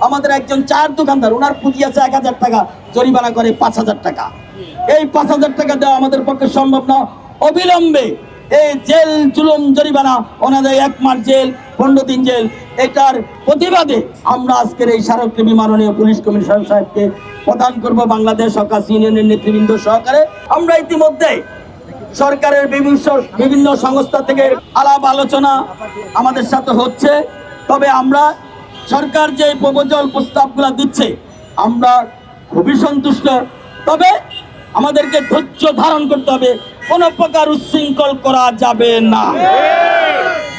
আমাদের একজন চায়ের দোকানদার, ওনার পুঁজি আছে 1000 টাকা, জরিমানা করে 5000 টাকা। এই 5000 টাকা দেওয়া আমাদের পক্ষে সম্ভব না। অবিলম্বে এই জেল জুলুম জরিমানা ওনাদের 1 মাস জেল, 15 দিন জেল, এটার প্রতিবাদে আমরা আজকের এই স্মারকলিপি মাননীয় পুলিশ কমিশনার সাহেবকে প্রদান করব বাংলাদেশ হকার্স ইউনিয়নের নেতৃবৃন্দ সহকারে। আমরা ইতিমধ্যে সরকারের বিভিন্ন সংস্থা থেকে আলাপ আলোচনা আমাদের সাথে হচ্ছে, তবে আমরা সরকার যে প্রপোজাল প্রস্তাবগুলো দিচ্ছে আমরা খুবই সন্তুষ্ট। তবে আমাদেরকে ধৈর্য ধারণ করতে হবে, কোনো প্রকার উচ্ছৃঙ্খল করা যাবে না।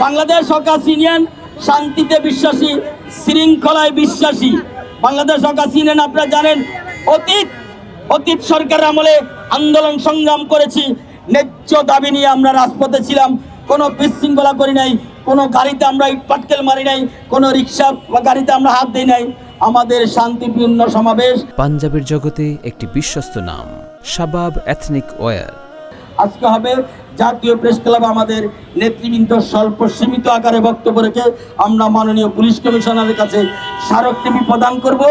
বাংলাদেশ হকার্স ইউনিয়ন শান্তিতে বিশ্বাসী, শৃঙ্খলায় বিশ্বাসী। বাংলাদেশ হকার্স ইউনিয়ন আপনারা জানেন অতীত সরকারের আমলে আন্দোলন সংগ্রাম করেছি, ন্যায্য দাবি নিয়ে আমরা রাজপথে ছিলাম, কোনো বিশৃঙ্খলা করি নাই, কোনো গাড়িতে আমরা ইট পাটকেল মারি নাই, কোনো রিক্সা বা গাড়িতে আমরা হাত দিই নাই। আমাদের শান্তিপূর্ণ সমাবেশ। পাঞ্জাবের জগতে একটি বিশ্বস্ত নাম শাবাব এথনিক ওয়্যার। আজকে হবে জাতীয় প্রেস ক্লাব। আমাদের নেতৃবৃন্দ স্বল্প সীমিত আকারে বক্তব্য রেখে আমরা মাননীয় পুলিশ কমিশনারের কাছে স্মারকলিপি প্রদান করব।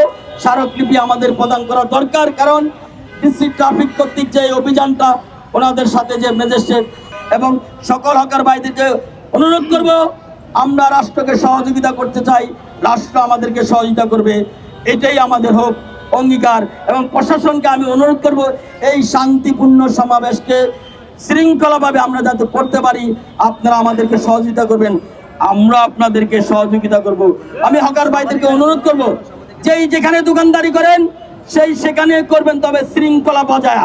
স্মারকলিপি আমাদের প্রদান করা দরকার, কারণ ডিসি ট্রাফিক কর্তৃক যে অভিযানটা, ওনাদের সাথে যে ম্যাজিস্ট্রেট এবং সকল হকার ভাইদেরকে অনুরোধ করব, আমরা রাষ্ট্রকে সহযোগিতা করতে চাই, রাষ্ট্র আমাদেরকে সহযোগিতা করবে, এটাই আমাদের হোক অঙ্গীকার। এবং প্রশাসনকে আমি অনুরোধ করব এই শান্তিপূর্ণ সমাবেশকে শৃঙ্খলাভাবে আমরা যাতে করতে পারি, আপনারা আমাদেরকে সহযোগিতা করবেন, আমরা আপনাদেরকে সহযোগিতা করব। আমি হকার ভাইদেরকে অনুরোধ করব, যেই যেখানে দোকানদারি করেন সেই সেখানে করবেন, তবে শৃঙ্খলা বজায়।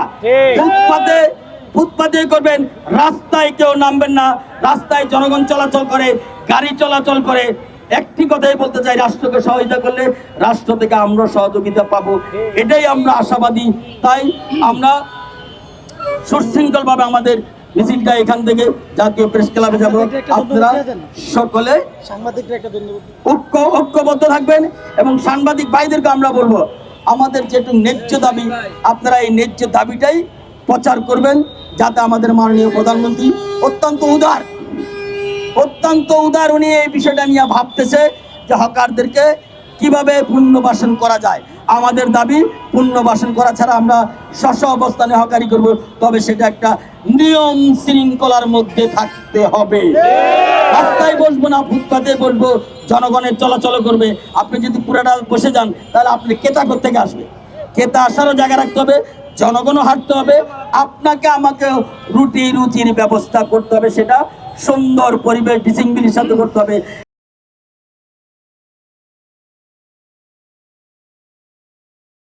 ফুটপাতে করবেন, রাস্তায় কেউ নামবেন না। রাস্তায় জনগণ চলাচল করে, গাড়ি চলাচল করে। একটি কথাই বলতে চাই, রাষ্ট্রকে সহযোগিতা করলে রাষ্ট্র থেকে আমরা সহযোগিতা পাবো, এটাই আমরা আশাবাদী। তাই আমরা সুশৃঙ্খলভাবে আমাদের মিছিলটা এখান থেকে জাতীয় প্রেস ক্লাবে যাব। আপনারা সকলে ঐক্যবদ্ধ থাকবেন এবং সাংবাদিক ভাইদেরকে আমরা বলবো, আমাদের যেটুকু ন্যায্য দাবি, আপনারা এই ন্যায্য দাবিটাই প্রচার করবেন, যাতে আমাদের মাননীয় প্রধানমন্ত্রী অত্যন্ত উদার, উনি এই বিষয়টা নিয়ে ভাবতেছে যে হকারদেরকে কিভাবে পুনর্বাসন করা যায়। আমাদের দাবি পুনর্বাসন করা ছাড়া আমরা স্ব অবস্থানে হকারি করব, তবে সেটা একটা নিয়ম শৃঙ্খলার মধ্যে থাকতে হবে। রাস্তায় বসবো না, ফুটপাতে বসবো, জনগণের চলাচল করবে। আপনি যদি পুরাটা বসে যান তাহলে আপনি কেতা কোত্থেকে আসবে? কেতা আসারও জায়গা রাখতে হবে, জনগণও হাঁটতে হবে, আপনাকে আমাকে রুটির ব্যবস্থা করতে হবে, সেটা সুন্দর পরিবেশ ডিসিপ্লিনের সাথে করতে হবে।